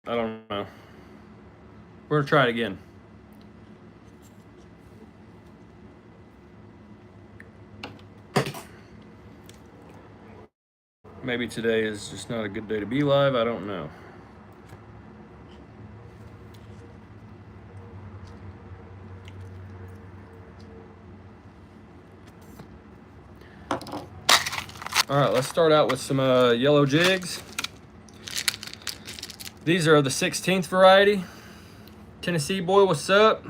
I don't know. We're gonna try it again. Maybe today is just not a good day to be live. I don't know. All right, let's start out with some yellow jigs. These are the 16th variety. Tennessee boy, what's up?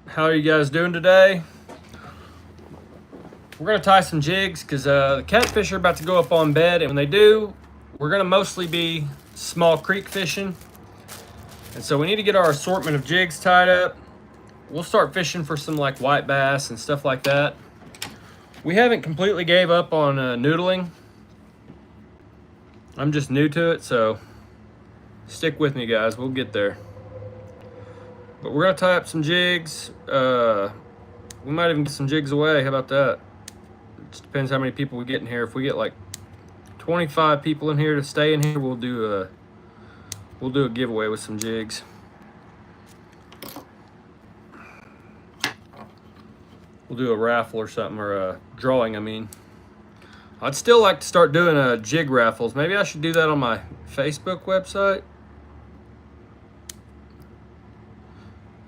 How are you guys doing today? We're gonna tie some jigs because the catfish are about to go up on bed, and when they do, we're gonna mostly be small creek fishing. And so we need to get our assortment of jigs tied up. We'll start fishing for some like white bass and stuff like that. We haven't completely gave up on noodling. I'm just new to it, so stick with me, guys. We'll get there. But we're gonna tie up some jigs. We might even get some jigs away. How about that? It just depends how many people we get in here. If we get like 25 people in here to stay in here, we'll do a giveaway with some jigs. We'll do a raffle or something, or a drawing, I mean. I'd still like to start doing jig raffles. Maybe I should do that on my Facebook website.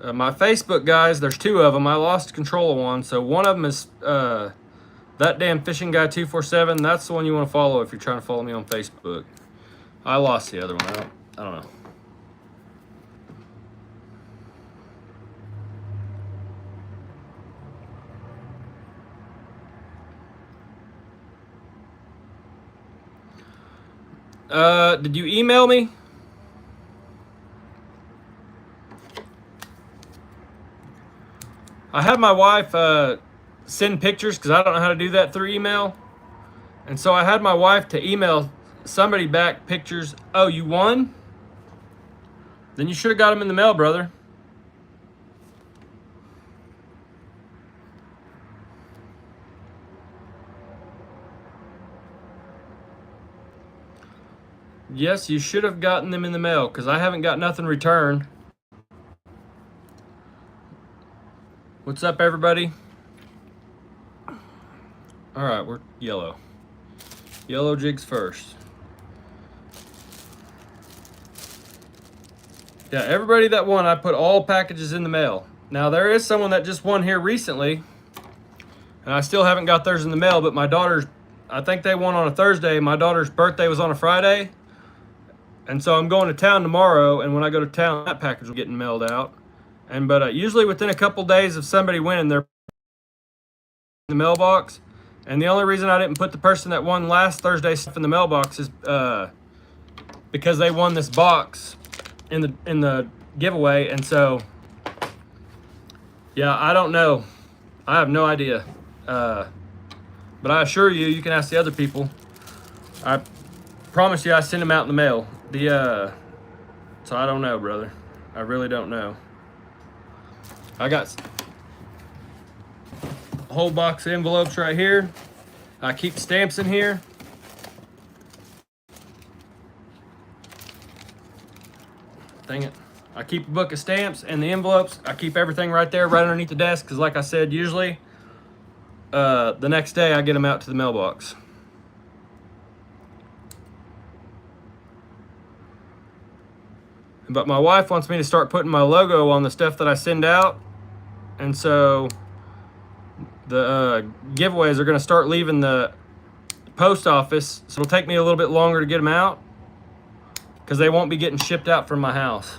My Facebook guys, there's two of them. I lost control of one. So one of them is ThatDamFishingGuy 247. That's the one you want to follow if you're trying to follow me on Facebook. I lost the other one. I don't know. Did you email me? I had my wife send pictures because I don't know how to do that through email. And so I had my wife to email somebody back pictures. Oh, you won? Then you should have got them in the mail, brother. Yes, you should have gotten them in the mail because I haven't got nothing returned. What's up, everybody? All right, we're yellow. Yellow jigs first. Yeah, everybody that won, I put all packages in the mail. Now, there is someone that just won here recently, and I still haven't got theirs in the mail, but my daughter's, I think they won on a Thursday. My daughter's birthday was on a Friday. And so I'm going to town tomorrow, and when I go to town, that package will get mailed out. But usually within a couple days of somebody winning, they're in the mailbox. And the only reason I didn't put the person that won last Thursday stuff in the mailbox is because they won this box in the giveaway. And so, yeah, I don't know. I have no idea. But I assure you, you can ask the other people. I promise you I send them out in the mail. So I don't know, brother. I really don't know. I got a whole box of envelopes right here. I keep stamps in here. Dang it. I keep a book of stamps and the envelopes. I keep everything right there, right underneath the desk, because like I said, usually the next day I get them out to the mailbox. But my wife wants me to start putting my logo on the stuff that I send out. And so the giveaways are going to start leaving the post office. So it'll take me a little bit longer to get them out because they won't be getting shipped out from my house.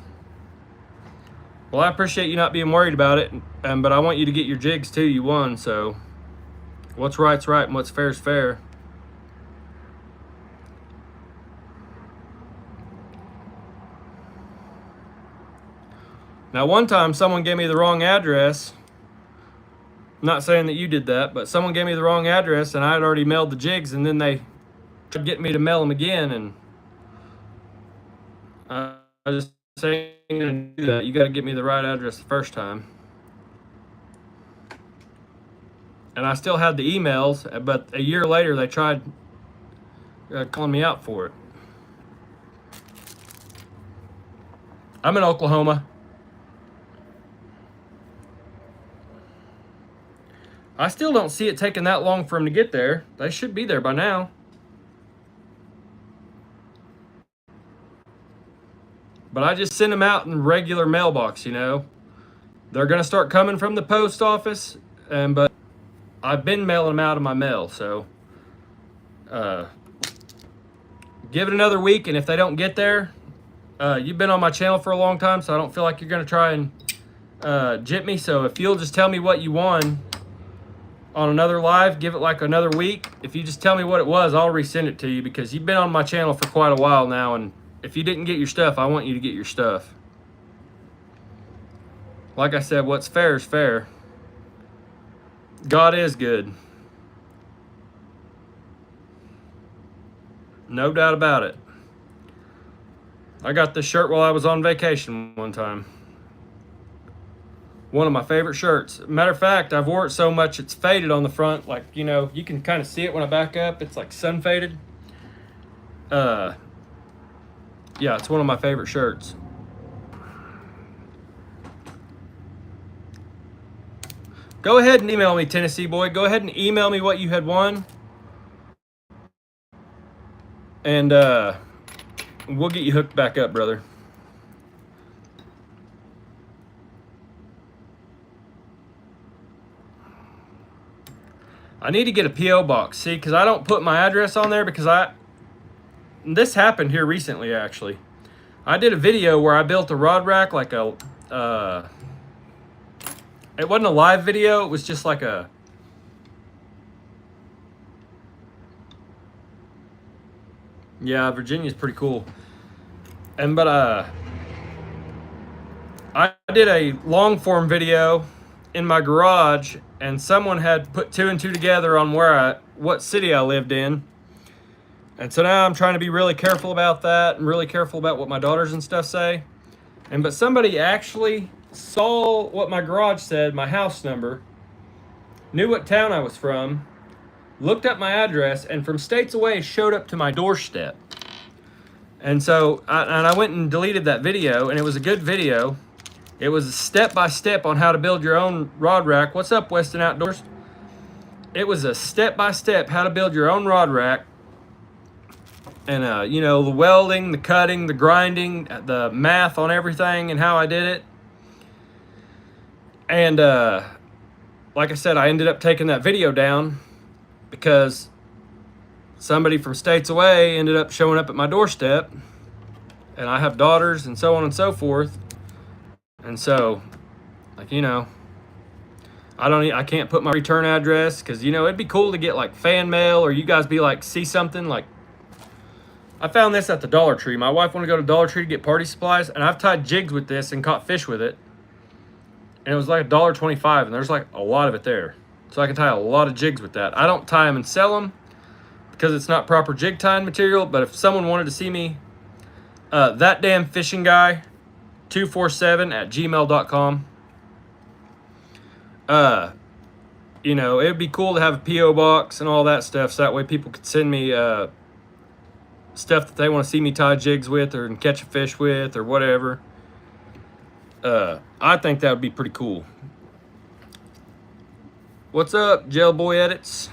Well, I appreciate you not being worried about it. But I want you to get your jigs too. You won. So what's right's right and what's fair's fair. Now, one time someone gave me the wrong address. I'm not saying that you did that, but someone gave me the wrong address and I had already mailed the jigs, and then they tried to get me to mail them again. And I just saying do that. You got to get me the right address the first time. and I still had the emails, but a year later they tried calling me out for it. I'm in Oklahoma. I still don't see it taking that long for them to get there. They should be there by now. But I just send them out in regular mailbox, you know. They're going to start coming from the post office, but I've been mailing them out of my mail, so give it another week, and if they don't get there, you've been on my channel for a long time, so I don't feel like you're going to try and jip me. So if you'll just tell me what you won on another live, give it like another week. If you just tell me what it was, I'll resend it to you, because you've been on my channel for quite a while now, and if you didn't get your stuff, I want you to get your stuff. Like I said, what's fair is fair. God is good. No doubt about it. I got this shirt while I was on vacation one time. One of my favorite shirts. Matter of fact, I've wore it so much it's faded on the front. Like, you know, you can kind of see it when I back up. It's like sun faded. Yeah, it's one of my favorite shirts. Go ahead and email me, Tennessee boy. Go ahead and email me what you had won. And we'll get you hooked back up, brother. I need to get a P.O. box. See, because I don't put my address on there because this happened here recently, actually. I did a video where I built a rod rack like a... it wasn't a live video. It was just like a... Yeah, Virginia's pretty cool. But I did a long form video in my garage, and someone had put 2 and 2 together on what city I lived in. And so now I'm trying to be really careful about that and really careful about what my daughters and stuff say. But somebody actually saw what my garage said, my house number, knew what town I was from, looked up my address, and from states away showed up to my doorstep. And so I went and deleted that video, and it was a good video. It was a step-by-step on how to build your own rod rack. What's up, Weston Outdoors? It was a step-by-step how to build your own rod rack. And, you know, the welding, the cutting, the grinding, the math on everything and how I did it. And, like I said, I ended up taking that video down because somebody from states away ended up showing up at my doorstep. And I have daughters and so on and so forth. And so, like, you know, I can't put my return address because, you know, it'd be cool to get like fan mail, or you guys be like, see something like, I found this at the Dollar Tree. My wife wanted to go to Dollar Tree to get party supplies, and I've tied jigs with this and caught fish with it. And it was like $1.25, and there's like a lot of it there. So I can tie a lot of jigs with that. I don't tie them and sell them because it's not proper jig tying material, but if someone wanted to see me, ThatDamFishingGuy 247@gmail.com. You know, it would be cool to have a P.O. box and all that stuff, so that way people could send me stuff that they want to see me tie jigs with or catch a fish with or whatever. I think that would be pretty cool. What's up, Jailboy Edits?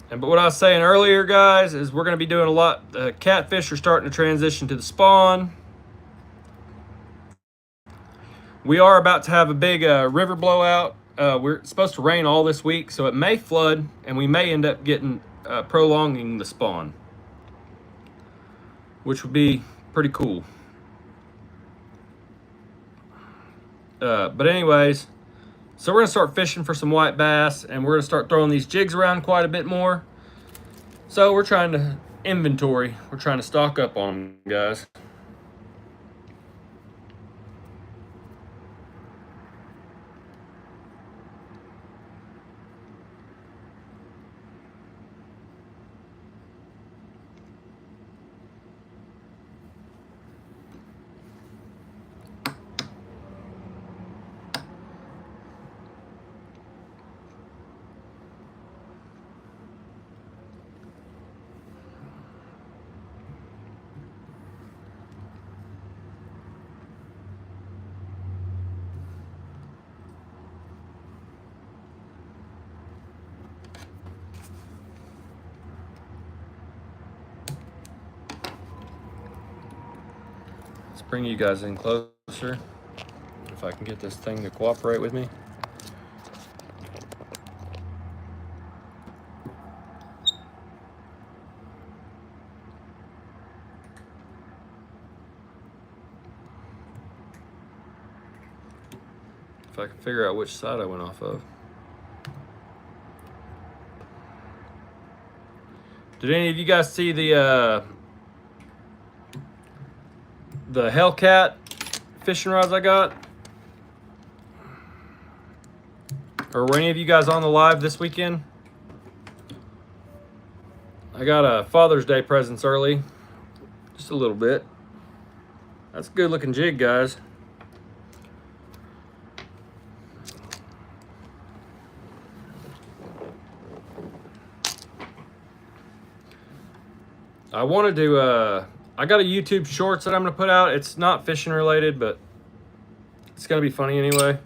But what I was saying earlier, guys, is we're going to be doing a lot. Catfish are starting to transition to the spawn. We are about to have a big river blowout. We're supposed to rain all this week, so it may flood, and we may end up getting prolonging the spawn, which would be pretty cool. But anyways, so we're going to start fishing for some white bass, and we're going to start throwing these jigs around quite a bit more. So we're trying to inventory. We're trying to stock up on them, guys. Let's bring you guys in closer. If I can get this thing to cooperate with me. If I can figure out which side I went off of. Did any of you guys see the Hellcat fishing rods I got? Or were any of you guys on the live this weekend? I got a Father's Day presents early. Just a little bit. That's a good looking jig, guys. I wanted to, I got a YouTube shorts that I'm going to put out. It's not fishing related, but it's going to be funny anyway.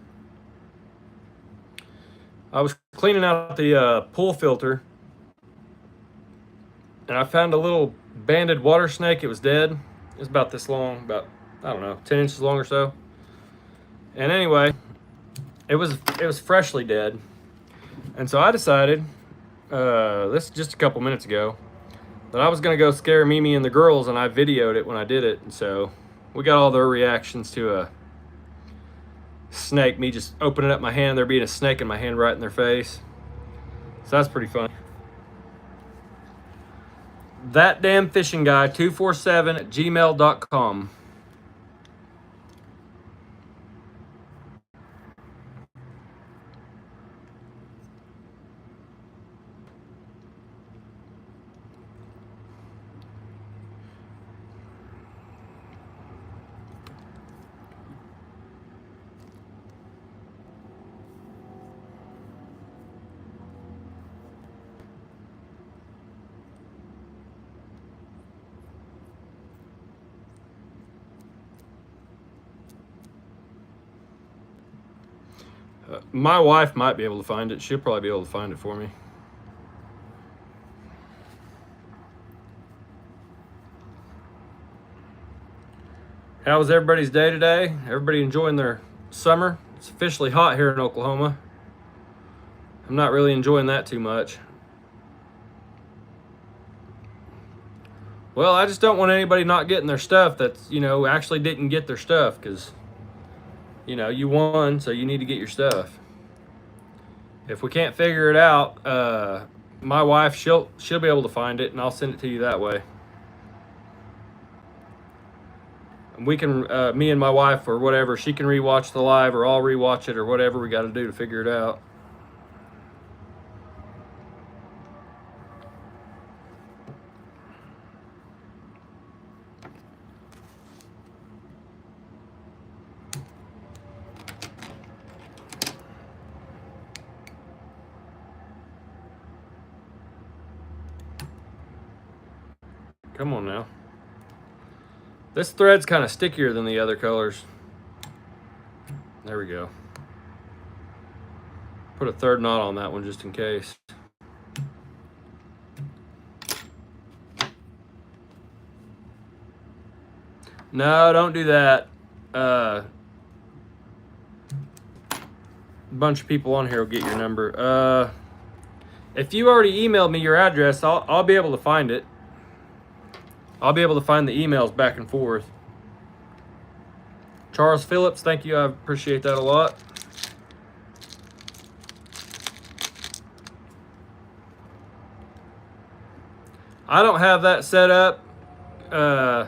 I was cleaning out the pool filter, and I found a little banded water snake. It was dead. It was about this long, about, I don't know, 10 inches long or so. And anyway, it was freshly dead. And so I decided, this just a couple minutes ago, that I was going to go scare Mimi and the girls, and I videoed it when I did it. And so we got all their reactions to a snake, me just opening up my hand, there being a snake in my hand right in their face. So that's pretty funny. ThatDamFishingGuy247@gmail.com. My wife might be able to find it. She'll probably be able to find it for me. How was everybody's day today? Everybody enjoying their summer? It's officially hot here in Oklahoma. I'm not really enjoying that too much. Well, I just don't want anybody not getting their stuff that's, you know, actually didn't get their stuff, because, you know, you won, so you need to get your stuff. If we can't figure it out, my wife, she'll be able to find it, and I'll send it to you that way. And we can, me and my wife or whatever, she can rewatch the live, or I'll rewatch it, or whatever we got to do to figure it out. Come on now. This thread's kind of stickier than the other colors. There we go. Put a third knot on that one just in case. No, don't do that. A bunch of people on here will get your number. If you already emailed me your address, I'll be able to find it. I'll be able to find the emails back and forth. Charles Phillips, thank you. I appreciate that a lot. I don't have that set up. And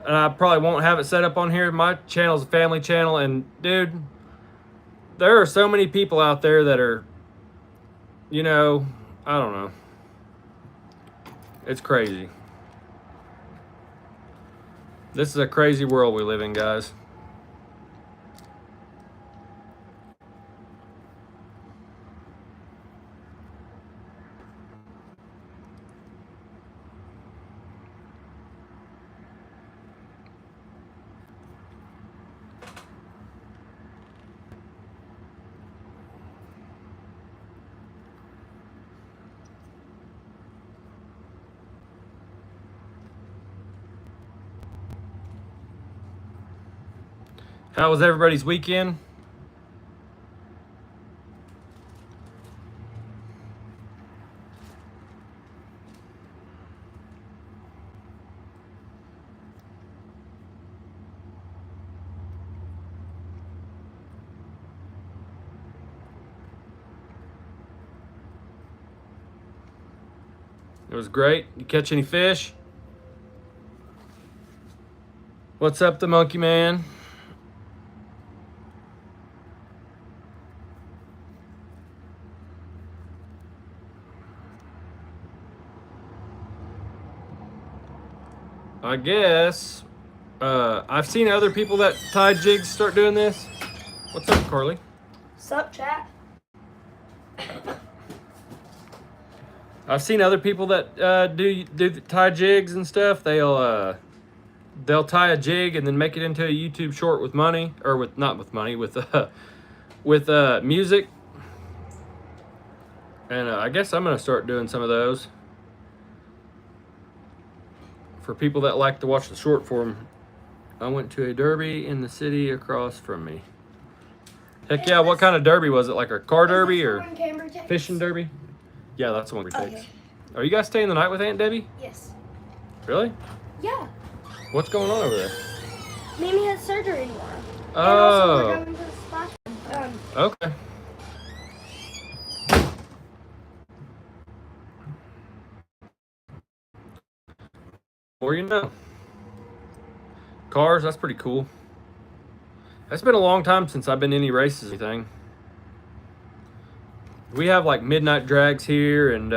I probably won't have it set up on here. My channel's a family channel. And, dude, there are so many people out there that are, you know, I don't know. It's crazy. This is a crazy world we live in, guys. How was everybody's weekend? It was great. You catch any fish? What's up, the monkey man? I guess I've seen other people that tie jigs start doing this. What's up, Carly? Sup, chat? I've seen other people that do tie jigs and stuff. They'll tie a jig and then make it into a YouTube short with money, or with not with money, with music. And I guess I'm gonna start doing some of those for people that like to watch the short form. I went to a derby in the city across from me. Heck yeah! What kind of derby was it? Like a car derby or fishing derby? Yeah, that's the one we take. Okay. Are you guys staying the night with Aunt Debbie? Yes. Really? Yeah. What's going on over there? Mimi has surgery tomorrow. Oh. And also we're going to the splash. Okay. Or you know. Cars, that's pretty cool. It's been a long time since I've been in any races or anything. We have like midnight drags here, and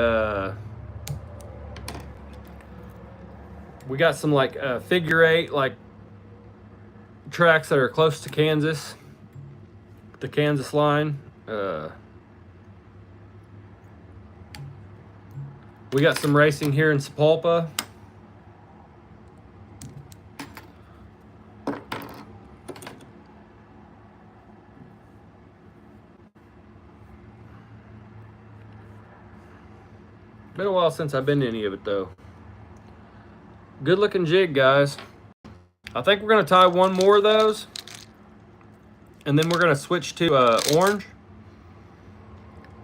we got some like figure eight like tracks that are close to Kansas, the Kansas line. We got some racing here in Sapulpa. Been a while since I've been to any of it though. Good looking jig, guys. I think we're gonna tie one more of those, and then we're gonna switch to orange.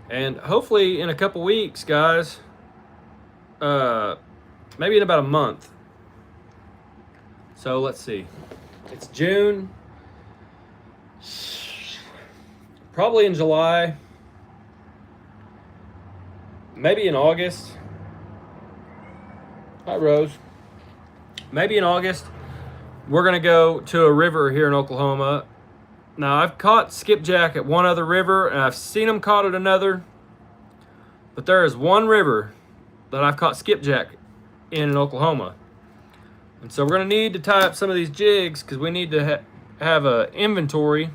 And hopefully in a couple weeks, guys, maybe in about a month. So let's see. It's June. Probably in July. Maybe in August. Hi, Rose. Maybe in August, we're going to go to a river here in Oklahoma. Now, I've caught skipjack at one other river, and I've seen them caught at another. But there is one river that I've caught skipjack in Oklahoma. And so we're going to need to tie up some of these jigs because we need to have an inventory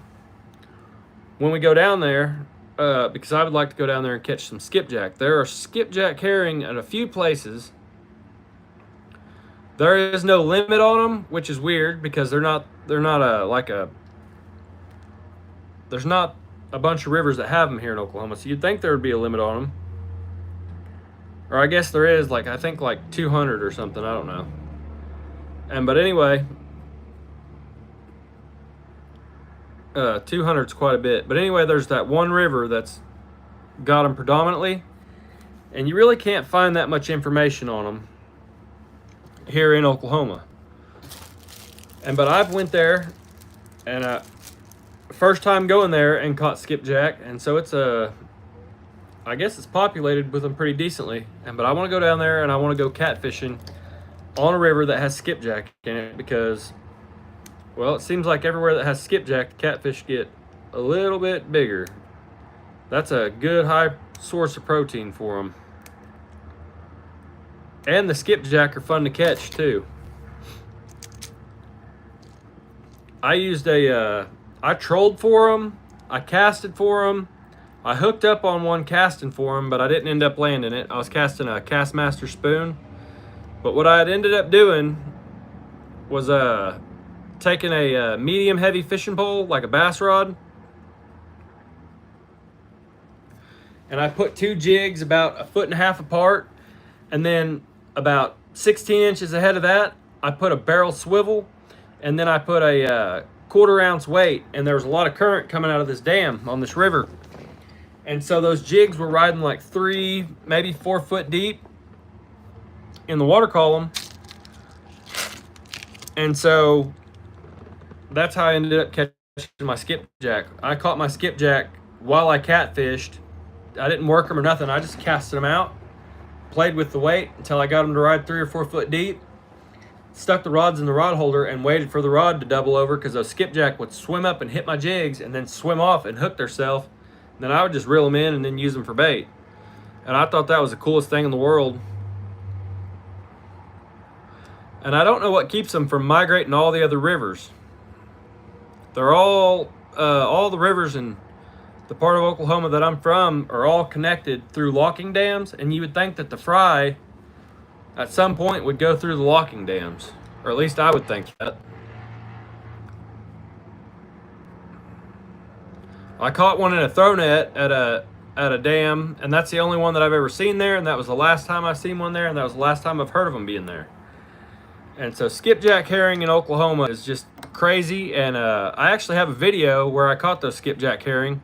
when we go down there. Because I would like to go down there and catch some skipjack. There are skipjack herring at a few places. There is no limit on them, which is weird because there's not a bunch of rivers that have them here in Oklahoma. So you'd think there would be a limit on them. Or I guess there is, I think 200 or something, I don't know. But anyway, 200 is quite a bit. But anyway, there's that one river that's got them predominantly, and you really can't find that much information on them here in Oklahoma. But I've went there, and first time going there and caught skipjack, and so it's I guess it's populated with them pretty decently. But I want to go down there and I want to go catfishing on a river that has skipjack in it because, well, it seems like everywhere that has skipjack, the catfish get a little bit bigger. That's a good high source of protein for them. And the skipjack are fun to catch too. I trolled for them. I casted for them. I hooked up on one casting for them, but I didn't end up landing it. I was casting a Castmaster spoon. But what I had ended up doing was taking a medium heavy fishing pole, like a bass rod, and I put two jigs about 1.5 feet apart, and then about 16 inches ahead of that, I put a barrel swivel, and then I put a quarter-ounce weight, and there was a lot of current coming out of this dam on this river. And so those jigs were riding like 3, maybe 4 foot deep in the water column. And so that's how I ended up catching my skipjack. I caught my skipjack while I catfished. I didn't work them or nothing. I just casted them out, played with the weight until I got them to ride 3 or 4 foot deep, stuck the rods in the rod holder, and waited for the rod to double over, because those skipjack would swim up and hit my jigs and then swim off and hook themselves. Then I would just reel them in and then use them for bait. And I thought that was the coolest thing in the world. And I don't know what keeps them from migrating all the other rivers. They're all the rivers in the part of Oklahoma that I'm from are all connected through locking dams, and you would think that the fry at some point would go through the locking dams, or at least I would think that. I caught one in a throw net at a dam, and that's the only one that I've ever seen there, and that was the last time I've seen one there, and that was the last time I've heard of them being there. And so skipjack herring in Oklahoma is just crazy, and I actually have a video where I caught those skipjack herring,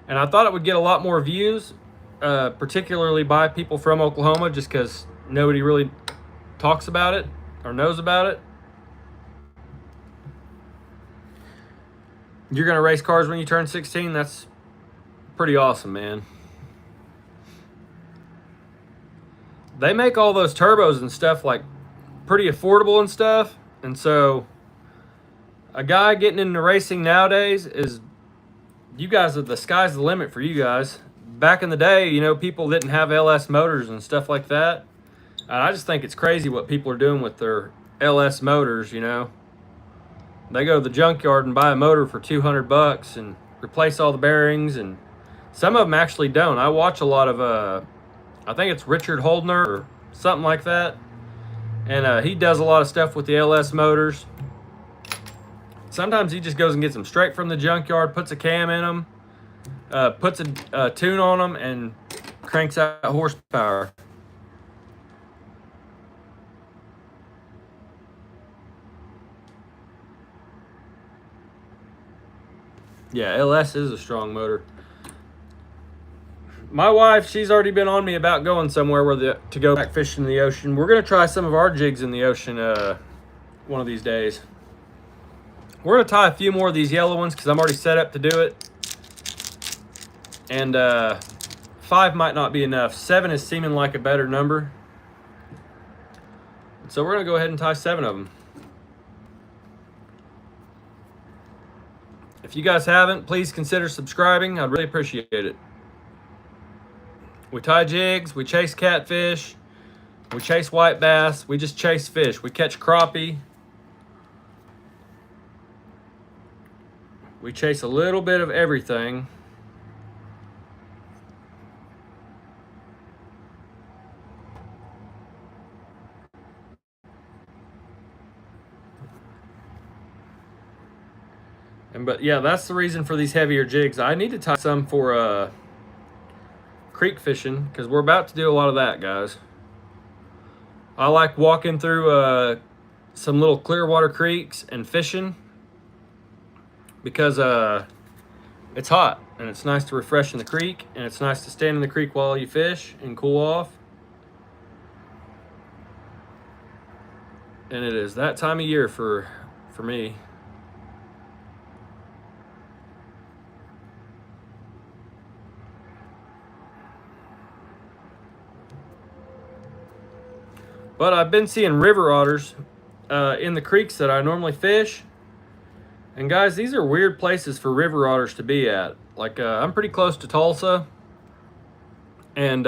and I thought it would get a lot more views, particularly by people from Oklahoma, just because nobody really talks about it or knows about it. You're gonna race cars when you turn 16? That's pretty awesome, man. They make all those turbos and stuff like pretty affordable and stuff, and so a guy getting into racing nowadays is, you guys are, the sky's the limit for you guys. Back in the day, you know, people didn't have LS motors and stuff like that, and I just think it's crazy what people are doing with their LS motors. You know, they go to the junkyard and buy a motor for $200 and replace all the bearings, and some of them actually don't. I watch a lot of I think it's Richard Holdner or something like that, and he does a lot of stuff with the LS motors. Sometimes he just goes and gets them straight from the junkyard, puts a cam in them, puts a tune on them, and cranks out horsepower. Yeah, LS is a strong motor. My wife, she's already been on me about going somewhere to go back fishing in the ocean. We're going to try some of our jigs in the ocean one of these days. We're going to tie a few more of these yellow ones because I'm already set up to do it. And 5 might not be enough. 7 is seeming like a better number. So we're going to go ahead and tie 7 of them. If you guys haven't, please consider subscribing. I'd really appreciate it. We tie jigs, we chase catfish, we chase white bass, we just chase fish. We catch crappie. We chase a little bit of everything. But yeah, that's the reason for these heavier jigs. I need to tie some for creek fishing, because we're about to do a lot of that, guys. I like walking through some little clear water creeks and fishing, because it's hot and it's nice to refresh in the creek, and it's nice to stand in the creek while you fish and cool off. And it is that time of year for me. But I've been seeing river otters in the creeks that I normally fish. And guys, these are weird places for river otters to be at. Like, I'm pretty close to Tulsa. And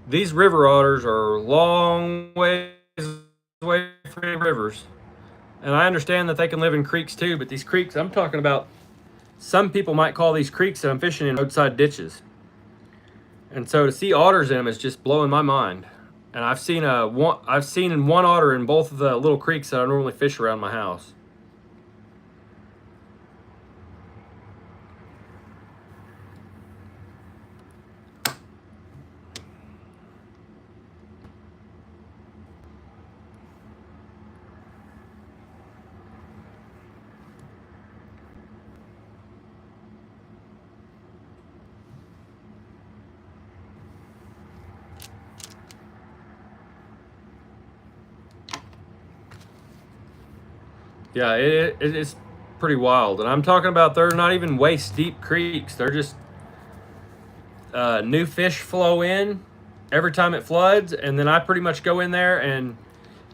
these river otters are long ways away from rivers. And I understand that they can live in creeks too, but these creeks, I'm talking about, some people might call these creeks that I'm fishing in roadside ditches. And so to see otters in them is just blowing my mind. And I've seen one otter in both of the little creeks that I normally fish around my house. Yeah, it's pretty wild. And I'm talking about they're not even waist deep creeks. They're just new fish flow in every time it floods. And then I pretty much go in there and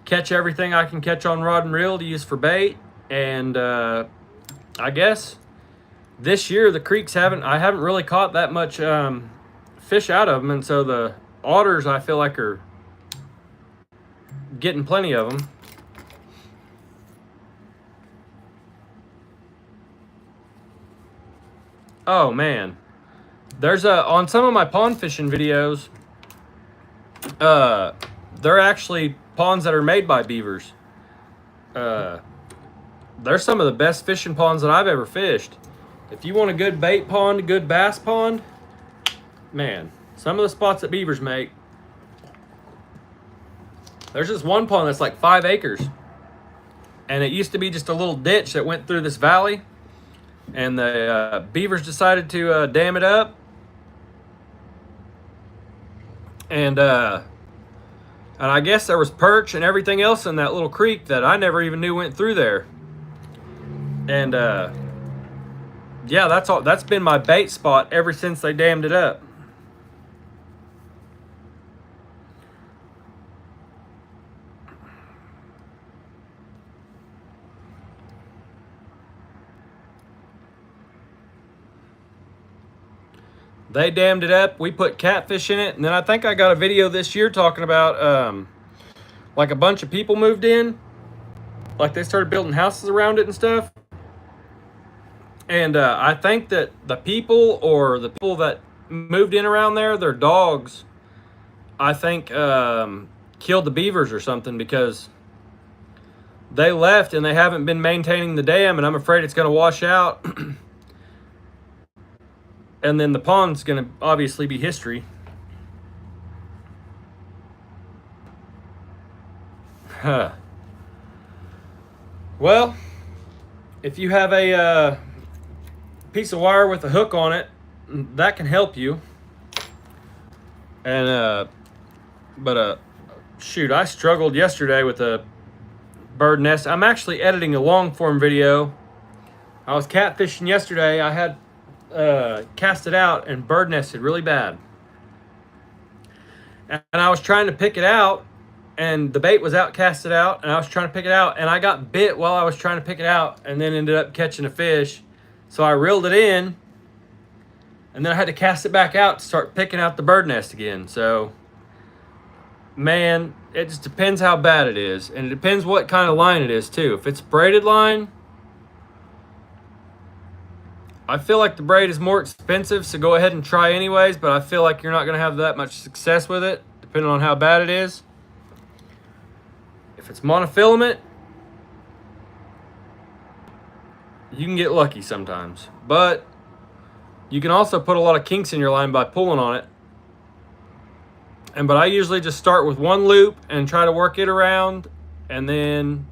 catch everything I can catch on rod and reel to use for bait. And I guess this year the creeks I haven't really caught that much fish out of them. And so the otters I feel like are getting plenty of them. Oh man, there's on some of my pond fishing videos, they're actually ponds that are made by beavers. They're some of the best fishing ponds that I've ever fished. If you want a good bait pond, a good bass pond, man, some of the spots that beavers make. There's this one pond that's like 5 acres, and it used to be just a little ditch that went through this valley. And the beavers decided to dam it up, and I guess there was perch and everything else in that little creek that I never even knew went through there. And yeah, that's been my bait spot ever since they dammed it up. They dammed it up. We put catfish in it. And then I think I got a video this year talking about like a bunch of people moved in. Like they started building houses around it and stuff. And I think that the people that moved in around there, their dogs, I think killed the beavers or something, because they left and they haven't been maintaining the dam. And I'm afraid it's going to wash out. And then the pond's going to obviously be history. Huh. Well, if you have a piece of wire with a hook on it, that can help you. And shoot, I struggled yesterday with a bird nest. I'm actually editing a long form video. I was catfishing yesterday. I had cast it out and bird nested really bad, and I was trying to pick it out, and the bait was out casted out, and I was trying to pick it out, and I got bit while I was trying to pick it out, and then ended up catching a fish. So I reeled it in, and then I had to cast it back out to start picking out the bird nest again. So man, it just depends how bad it is, and it depends what kind of line it is too. If it's braided line, I feel like the braid is more expensive, so go ahead and try anyways, but I feel like you're not going to have that much success with it, depending on how bad it is. If it's monofilament, you can get lucky sometimes, but you can also put a lot of kinks in your line by pulling on it. But I usually just start with one loop and try to work it around, and then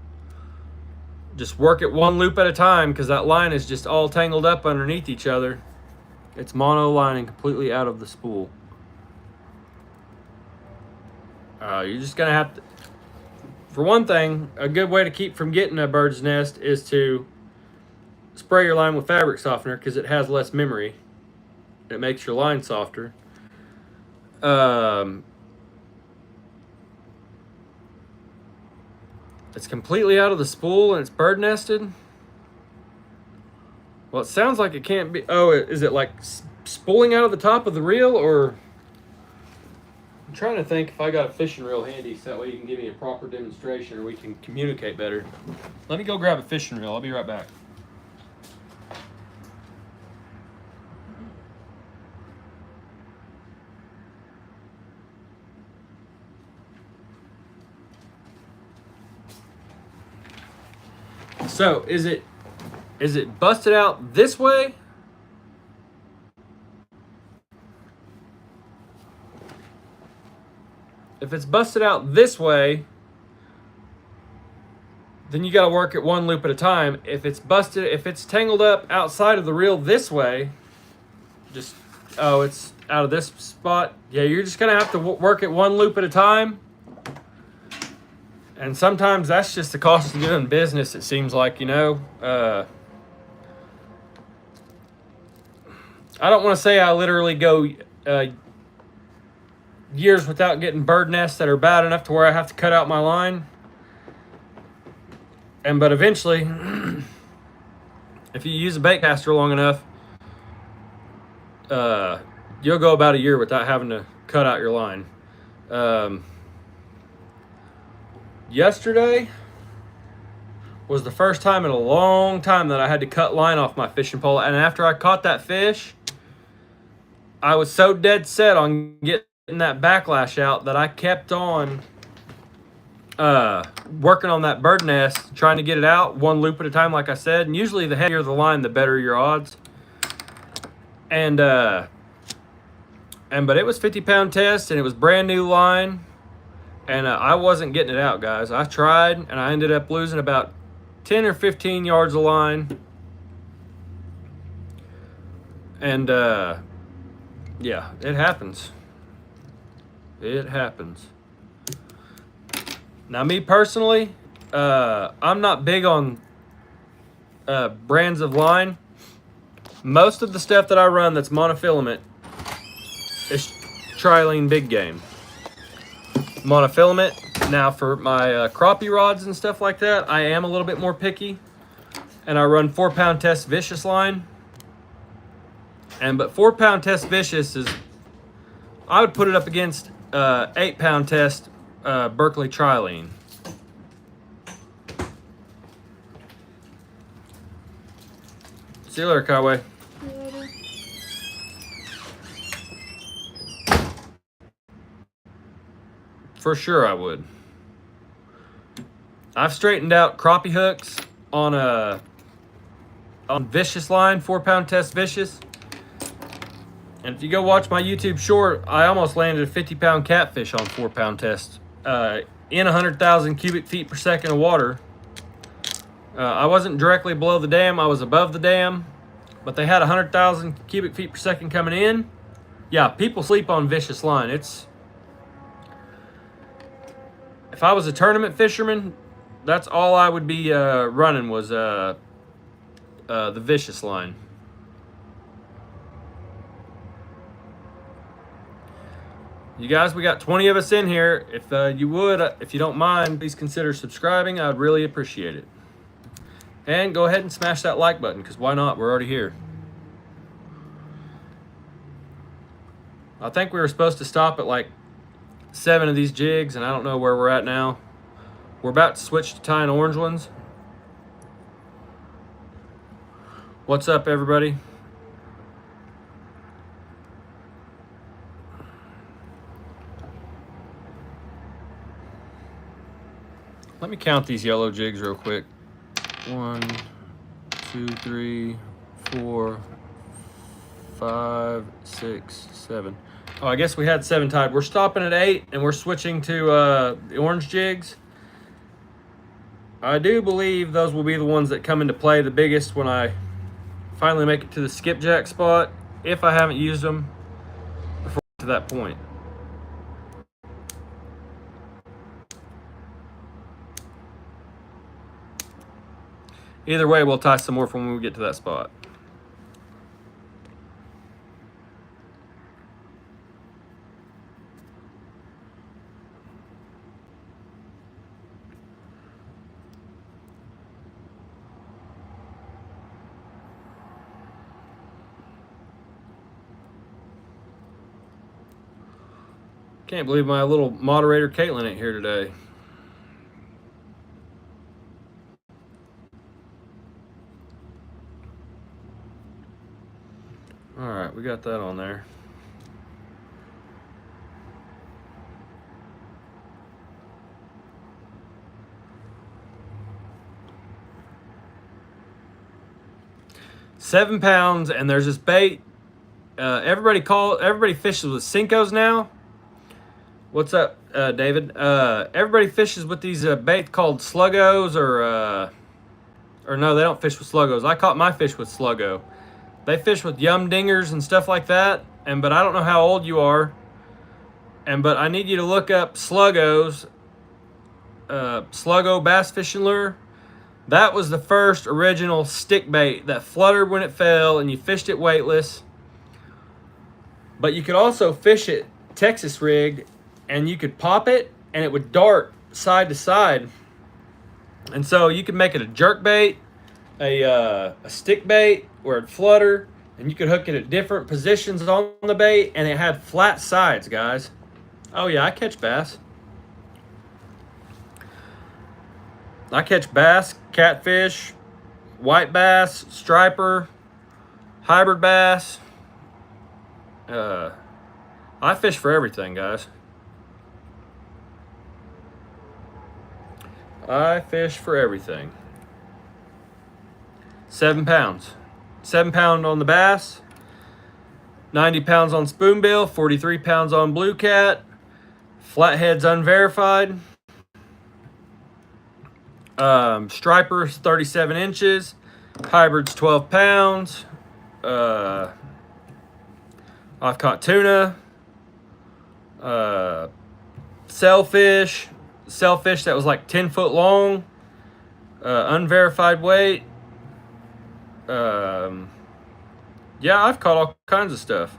just work it one loop at a time, because that line is just all tangled up underneath each other. It's mono lining completely out of the spool. You're just gonna have to, for one thing, a good way to keep from getting a bird's nest is to spray your line with fabric softener, because it has less memory. It makes your line softer. It's completely out of the spool and it's bird nested. Well, it sounds like it can't be. Oh, is it like spooling out of the top of the reel, or? I'm trying to think if I got a fishing reel handy, so that way you can give me a proper demonstration, or we can communicate better. Let me go grab a fishing reel. I'll be right back. So, is it busted out this way? If it's busted out this way, then you got to work it one loop at a time. If it's tangled up outside of the reel this way, it's out of this spot. Yeah, you're just going to have to work it one loop at a time. And sometimes that's just the cost of doing business, it seems like, you know. I don't want to say I literally go years without getting bird nests that are bad enough to where I have to cut out my line. But eventually, if you use a bait caster long enough, you'll go about a year without having to cut out your line. Yesterday was the first time in a long time that I had to cut line off my fishing pole. And after I caught that fish, I was so dead set on getting that backlash out that I kept on working on that bird nest, trying to get it out one loop at a time, like I said. And usually the heavier the line, the better your odds. But it was 50-pound test, and it was brand new line. And I wasn't getting it out, guys. I tried, and I ended up losing about 10 or 15 yards of line. And, yeah, it happens. It happens. Now, me personally, I'm not big on brands of line. Most of the stuff that I run that's monofilament is trilene big game. Monofilament. Now for my crappie rods and stuff like that, I am a little bit more picky, and I run 4-pound test vicious line. But 4-pound test vicious is, I would put it up against 8-pound test Berkeley trilene. See you later, Cowboy. For sure I would. I've straightened out crappie hooks on vicious line, 4-pound test vicious. And if you go watch my YouTube short, I almost landed a 50-pound catfish on 4-pound test in 100,000 cubic feet per second of water. I wasn't directly below the dam, I was above the dam, but they had 100,000 cubic feet per second coming in. Yeah, people sleep on vicious line. If I was a tournament fisherman, that's all I would be running was the vicious line. You guys, we got 20 of us in here. If you don't mind, please consider subscribing. I'd really appreciate it. And go ahead and smash that like button, because why not? We're already here. I think we were supposed to stop at like 7 of these jigs, and I don't know where we're at now. We're about to switch to tying orange ones. What's up, everybody? Let me count these yellow jigs real quick. 1, 2, 3, 4, 5, 6, 7. Oh, I guess we had 7 tied. We're stopping at 8, and we're switching to the orange jigs. I do believe those will be the ones that come into play the biggest when I finally make it to the skipjack spot, if I haven't used them before to that point. Either way, we'll tie some more from when we get to that spot. Can't believe my little moderator Caitlin ain't here today. All right, we got that on there. £7, and there's this bait. Everybody fishes with Cincos now. What's up, David? Everybody fishes with these baits called Sluggos, or no, they don't fish with Sluggos. I caught my fish with Sluggo. They fish with yum dingers and stuff like that. But I don't know how old you are. But I need you to look up Sluggos Sluggo bass fishing lure. That was the first original stick bait that fluttered when it fell and you fished it weightless. But you could also fish it Texas rigged and you could pop it and it would dart side to side. And so you could make it a jerk bait, a stick bait where it'd flutter, and you could hook it at different positions on the bait, and it had flat sides, guys. Oh yeah, I catch bass. I catch bass, catfish, white bass, striper, hybrid bass. I fish for everything, guys. I fish for everything. 7 pounds. 7 pound on the bass, 90 pounds on spoonbill, 43 pounds on blue cat, flatheads unverified, stripers 37 inches, hybrids 12 pounds. I've caught tuna, sailfish that was like 10 foot long, unverified weight. Yeah, I've caught all kinds of stuff.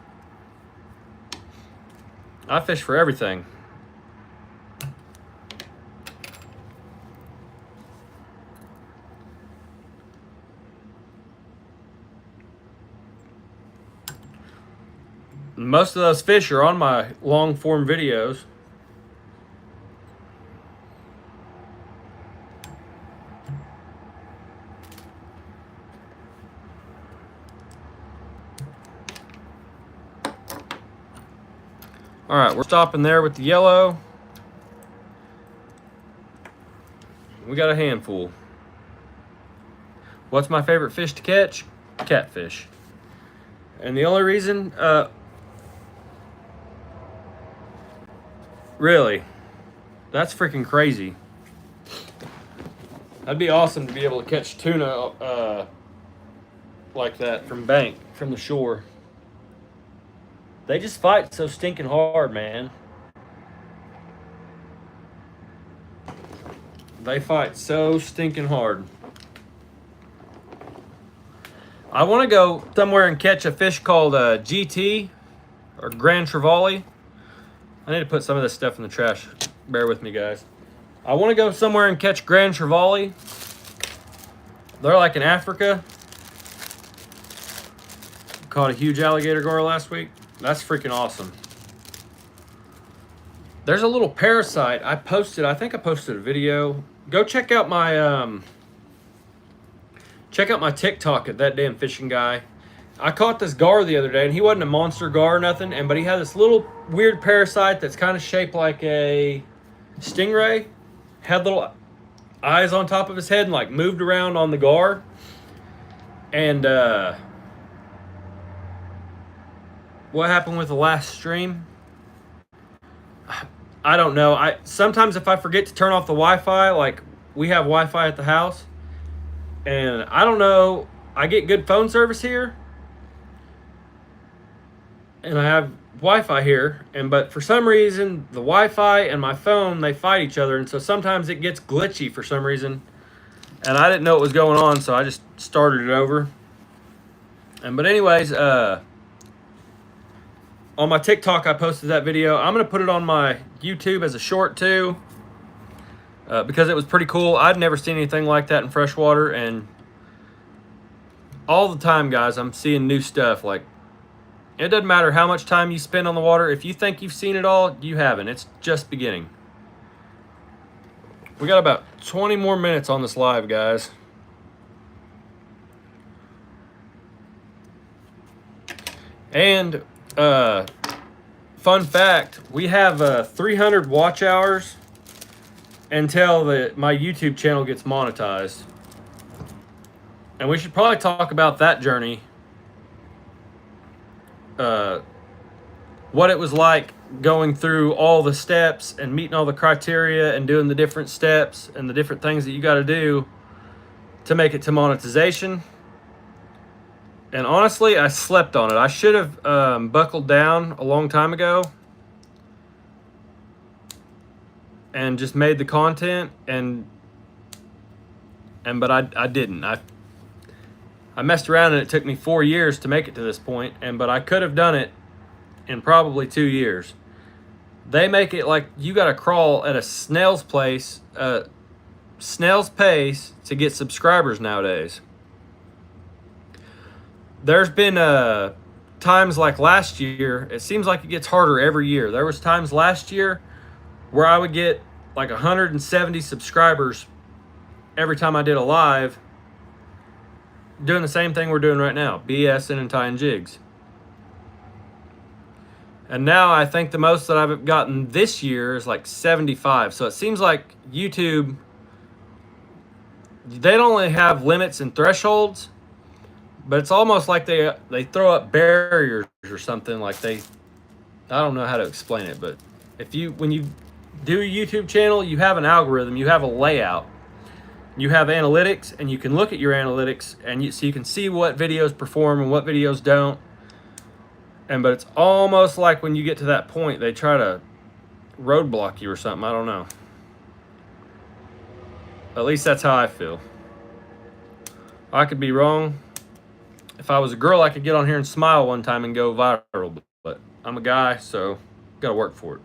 I fish for everything. Most of those fish are on my long form videos. All right, we're stopping there with the yellow. We got a handful. What's my favorite fish to catch? Catfish. And the only reason, really, that's freaking crazy. That'd be awesome to be able to catch tuna like that from the shore. They just fight so stinking hard, man. They fight so stinking hard. I want to go somewhere and catch a fish called GT or Grand Trevally. I need to put some of this stuff in the trash. Bear with me, guys. I want to go somewhere and catch Grand Trevally. They're like in Africa. Caught a huge alligator gar last week. That's freaking awesome. There's a little parasite I posted. I think I posted a video. Go check out my TikTok at ThatDamFishingGuy. I caught this gar the other day, and he wasn't a monster gar or nothing, but he had this little weird parasite that's kind of shaped like a stingray. Had little eyes on top of his head and like moved around on the gar. And what happened with the last stream? I don't know. Sometimes if I forget to turn off the Wi-Fi, like we have Wi-Fi at the house, and I don't know, I get good phone service here, and I have Wi-Fi here, but for some reason the Wi-Fi and my phone, they fight each other, and so sometimes it gets glitchy for some reason, and I didn't know what was going on, so I just started it over. But anyways, on my TikTok, I posted that video. I'm going to put it on my YouTube as a short too, because it was pretty cool. I'd never seen anything like that in freshwater, and all the time, guys, I'm seeing new stuff. Like, it doesn't matter how much time you spend on the water. If you think you've seen it all, you haven't. It's just beginning. We got about 20 more minutes on this live, guys. And fun fact, we have 300 watch hours until my YouTube channel gets monetized. And we should probably talk about that journey. What it was like going through all the steps and meeting all the criteria and doing the different steps and the different things that you got to do to make it to monetization. And honestly, I slept on it. I should have buckled down a long time ago and just made the content, but I didn't. I messed around and it took me 4 years to make it to this point, but I could have done it in probably 2 years. They make it like you got to crawl at a snail's pace to get subscribers nowadays. There's been times like last year. It seems like it gets harder every year. There was times last year where I would get like 170 subscribers every time I did a live, doing the same thing we're doing right now, BSing and tying jigs. And now I think the most that I've gotten this year is like 75. So it seems like YouTube, they don't only have limits and thresholds, but it's almost like they throw up barriers or something. Like I don't know how to explain it, but when you do a YouTube channel, you have an algorithm, you have a layout, you have analytics, and you can look at your analytics, and so you can see what videos perform and what videos don't. But it's almost like when you get to that point, they try to roadblock you or something. I don't know. At least that's how I feel. I could be wrong. If I was a girl, I could get on here and smile one time and go viral. But I'm a guy, so gotta work for it.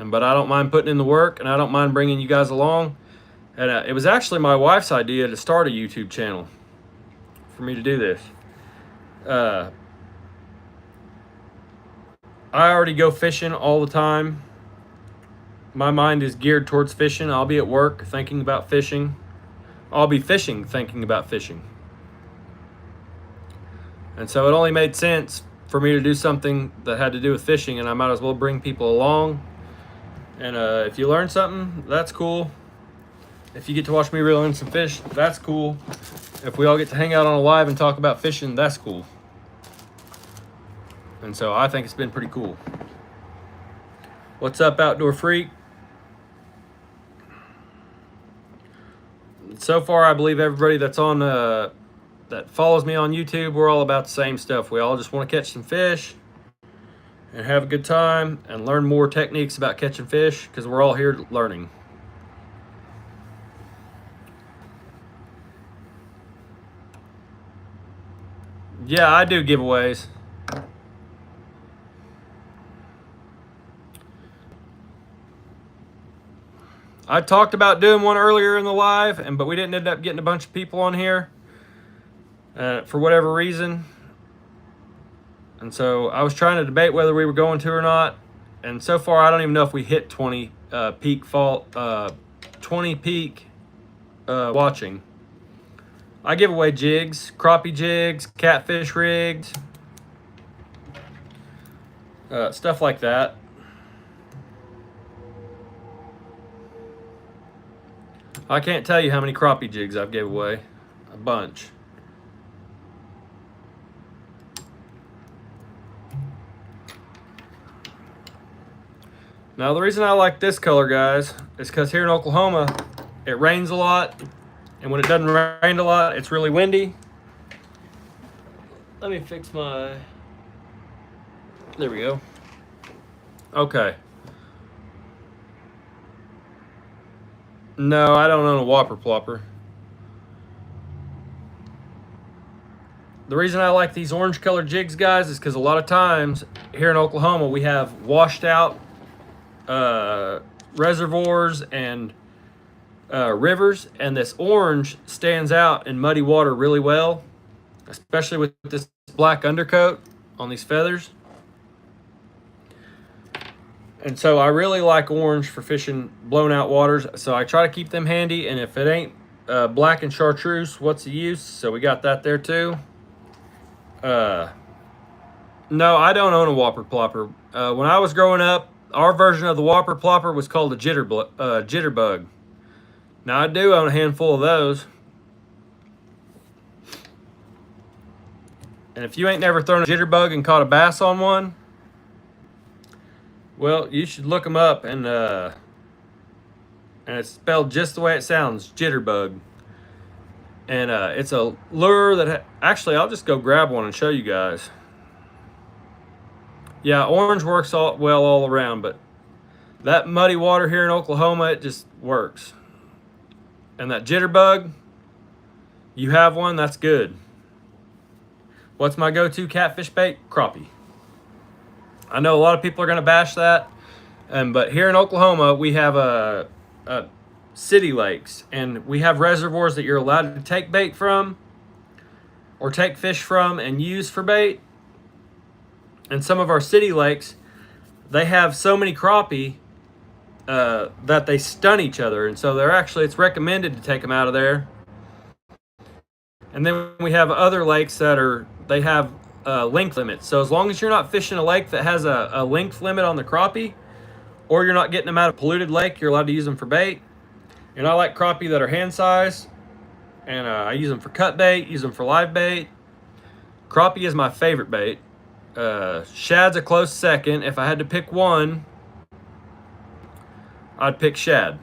But I don't mind putting in the work, and I don't mind bringing you guys along. And it was actually my wife's idea to start a YouTube channel for me to do this. I already go fishing all the time. My mind is geared towards fishing. I'll be at work thinking about fishing. I'll be fishing thinking about fishing. And so it only made sense for me to do something that had to do with fishing, and I might as well bring people along. And if you learn something, that's cool. If you get to watch me reel in some fish, that's cool. If we all get to hang out on a live and talk about fishing, that's cool. And so I think it's been pretty cool. What's up, Outdoor Freak? So far, I believe everybody that's on that follows me on YouTube, we're all about the same stuff. We all just want to catch some fish and have a good time and learn more techniques about catching fish, because we're all here learning. Yeah, I do giveaways. I talked about doing one earlier in the live, but we didn't end up getting a bunch of people on here for whatever reason. And so I was trying to debate whether we were going to or not. And so far, I don't even know if we hit 20 peak watching. I give away jigs, crappie jigs, catfish rigs, stuff like that. I can't tell you how many crappie jigs I've gave away. A bunch. Now, the reason I like this color, guys, is because here in Oklahoma, it rains a lot. And when it doesn't rain a lot, it's really windy. Let me fix my... There we go. Okay. No, I don't own a whopper plopper. The reason I like these orange colored jigs, guys, is because a lot of times here in Oklahoma, we have washed out reservoirs and rivers, and this orange stands out in muddy water really well, especially with this black undercoat on these feathers. And so I really like orange for fishing blown out waters, so I try to keep them handy. And if it ain't black and chartreuse, what's the use? So we got that there too. No, I don't own a whopper plopper. When I was growing up, our version of the whopper plopper was called a jitterbug. Now, I do own a handful of those. And if you ain't never thrown a jitterbug and caught a bass on one, well, you should look them up, and it's spelled just the way it sounds, jitterbug. And it's a lure that, actually, I'll just go grab one and show you guys. Yeah, orange works all around, but that muddy water here in Oklahoma, it just works. And that jitterbug, you have one, that's good. What's my go-to catfish bait? Crappie. I know a lot of people are going to bash that, but here in Oklahoma, we have a city lakes, and we have reservoirs that you're allowed to take bait from or take fish from and use for bait. And some of our city lakes, they have so many crappie that they stun each other, and so it's recommended to take them out of there. And then we have other lakes that they have length limits. So as long as you're not fishing a lake that has a length limit on the crappie, or you're not getting them out of a polluted lake, you're allowed to use them for bait. And I like crappie that are hand size, and I use them for cut bait, use them for live bait. Crappie is my favorite bait. Shad's a close second. If I had to pick one, I'd pick shad.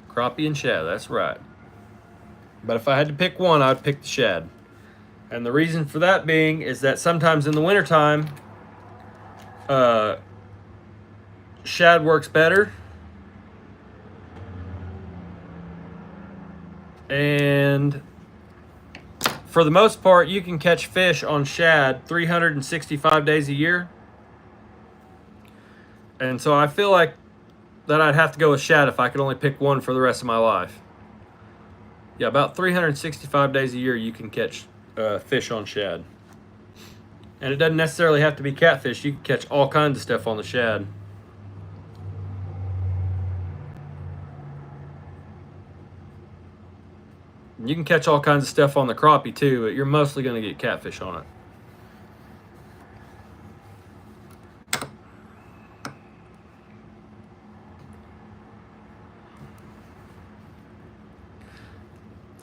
Crappie and shad, that's right. But if I had to pick one, I'd pick the shad. And the reason for that being is that sometimes in the wintertime, shad works better. And for the most part, you can catch fish on shad 365 days a year. And so I feel like that I'd have to go with shad if I could only pick one for the rest of my life. Yeah, about 365 days a year you can catch fish on shad. And it doesn't necessarily have to be catfish. You can catch all kinds of stuff on the shad. You can catch all kinds of stuff on the crappie too, but you're mostly going to get catfish on it.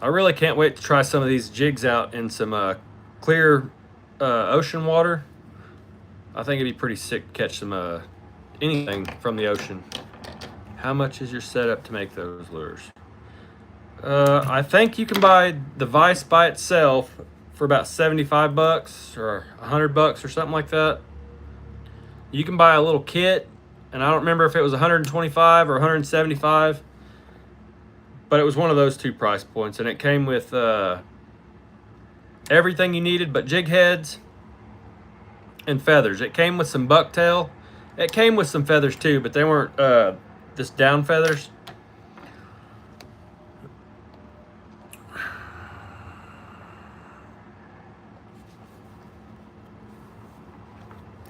I really can't wait to try some of these jigs out in some clear ocean water. I think it'd be pretty sick to catch some anything from the ocean. How much is your setup to make those lures? I think you can buy the vise by itself for about 75 bucks or 100 bucks or something like that. You can buy a little kit, and I don't remember if it was 125 or 175, but it was one of those two price points, and it came with everything you needed but jig heads and feathers. It came with some bucktail. It came with some feathers too, but they weren't just down feathers.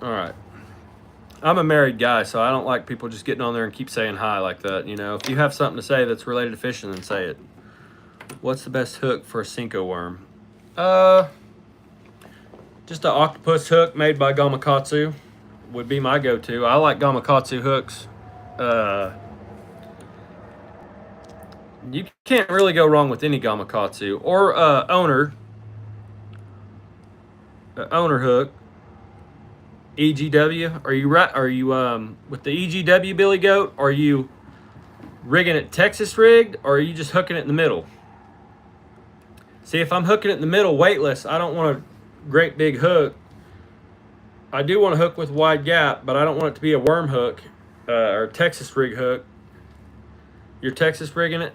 All right. I'm a married guy, so I don't like people just getting on there and keep saying hi like that. You know, if you have something to say that's related to fishing, then say it. What's the best hook for a Cinco worm? Just an octopus hook made by Gamakatsu would be my go-to. I like Gamakatsu hooks. You can't really go wrong with any Gamakatsu or owner hook. EGW. Are you right? Are you with the EGW Billy Goat? Are you rigging it Texas rigged, or are you just hooking it in the middle? See, if I'm hooking it in the middle weightless, I don't want a great big hook. I do want a hook with wide gap, but I don't want it to be a worm hook or Texas rig hook. You're Texas rigging it?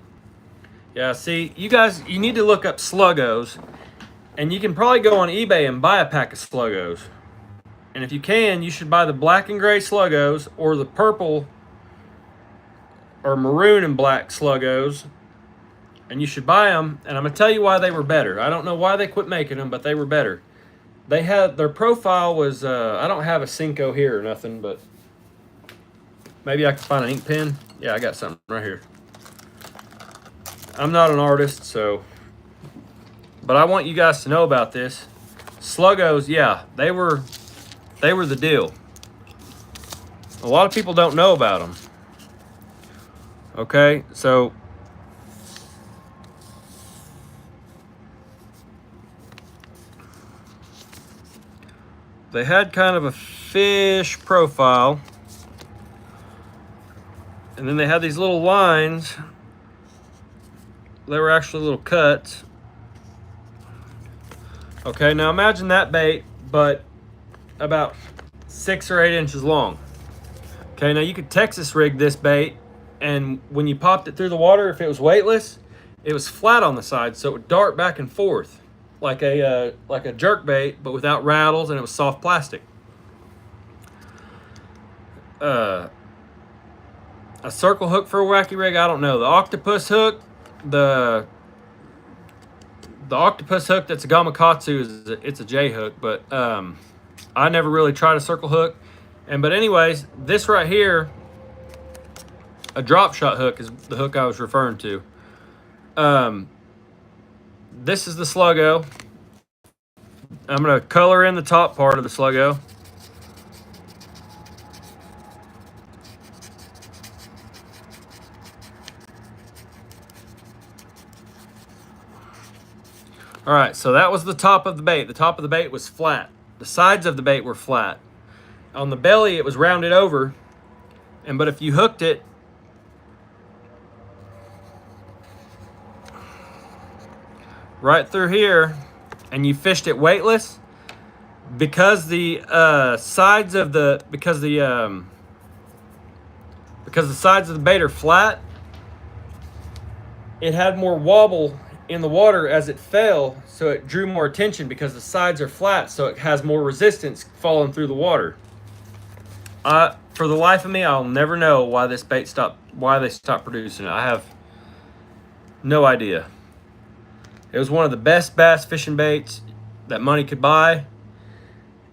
Yeah, see, you guys, you need to look up Sluggos, and you can probably go on eBay and buy a pack of Sluggos. And if you can, you should buy the black and gray Sluggos or the purple or maroon and black Sluggos. And you should buy them, and I'm going to tell you why they were better. I don't know why they quit making them, but they were better. They had, their profile was, I don't have a Cinco here or nothing, but maybe I can find an ink pen. Yeah, I got something right here. I'm not an artist, so, but I want you guys to know about this. Sluggos, yeah, they were the deal. A lot of people don't know about them. Okay, so they had kind of a fish profile, and then they had these little lines. They were actually little cuts. Okay, now imagine that bait, but about 6 or 8 inches long. Okay, now you could Texas rig this bait, and when you popped it through the water, if it was weightless, it was flat on the side, so it would dart back and forth like a jerk bait, but without rattles, and it was soft plastic. A circle hook for a wacky rig, I don't know. The octopus hook, the octopus hook that's a gamakatsu it's a J hook, but I never really tried a circle hook. But anyways, this right here, a drop shot hook is the hook I was referring to. This is the Sluggo. I'm gonna color in the top part of the Sluggo. All right, so that was the top of the bait. The top of the bait was flat. The sides of the bait were flat. On the belly, it was rounded over. But if you hooked it right through here and you fished it weightless, because the sides of the sides of the bait are flat, it had more wobble in the water as it fell, so it drew more attention because the sides are flat, so it has more resistance falling through the water. For the life of me, I'll never know why this bait why they stopped producing it. I have no idea. It was one of the best bass fishing baits that money could buy,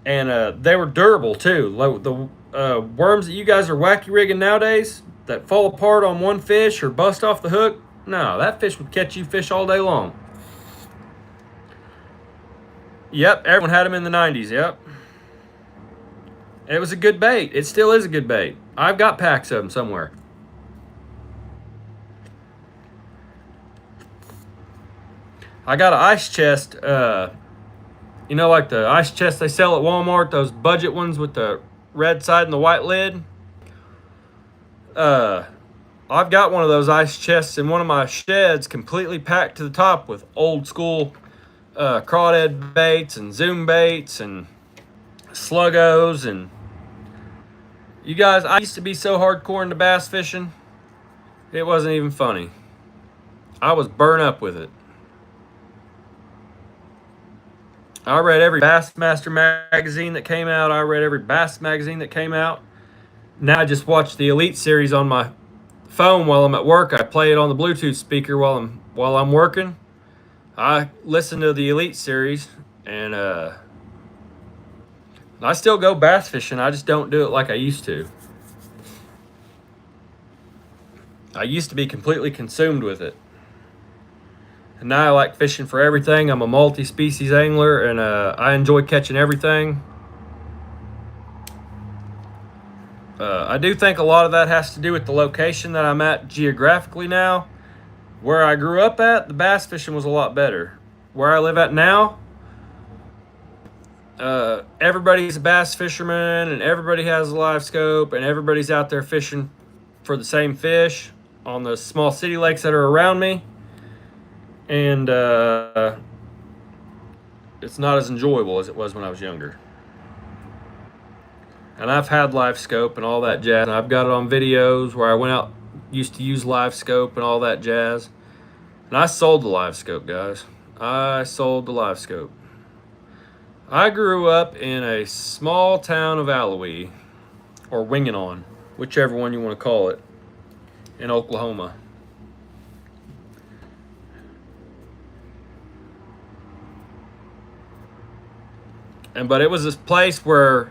and they were durable too. Like the worms that you guys are wacky rigging nowadays that fall apart on one fish or bust off the hook, no, that fish would catch you fish all day long. Yep, everyone had them in the 90s, yep. It was a good bait. It still is a good bait. I've got packs of them somewhere. I got an ice chest, you know, like the ice chest they sell at Walmart, those budget ones with the red side and the white lid. I've got one of those ice chests in one of my sheds, completely packed to the top with old school crawdad baits and zoom baits and sluggos. And you guys, I used to be so hardcore into bass fishing, it wasn't even funny. I was burnt up with it. I read every Bassmaster magazine that came out. I read every bass magazine that came out. Now I just watch the Elite series on my phone while I'm at work. I play it on the Bluetooth speaker while I'm working. I listen to the Elite series, and I still go bass fishing. I just don't do it like I used to. I used to be completely consumed with it. And now I like fishing for everything. I'm a multi-species angler, and I enjoy catching everything. I do think a lot of that has to do with the location that I'm at geographically now. Where I grew up at, the bass fishing was a lot better. Where I live at now, everybody's a bass fisherman, and everybody has a live scope, and everybody's out there fishing for the same fish on the small city lakes that are around me. And it's not as enjoyable as it was when I was younger. And I've had live scope and all that jazz, and I've got it on videos where I went out, used to use live scope and all that jazz. And I sold the live scope, guys. I sold the live scope. I grew up in a small town of Alloy, or Winganon, whichever one you want to call it, in Oklahoma. But it was this place where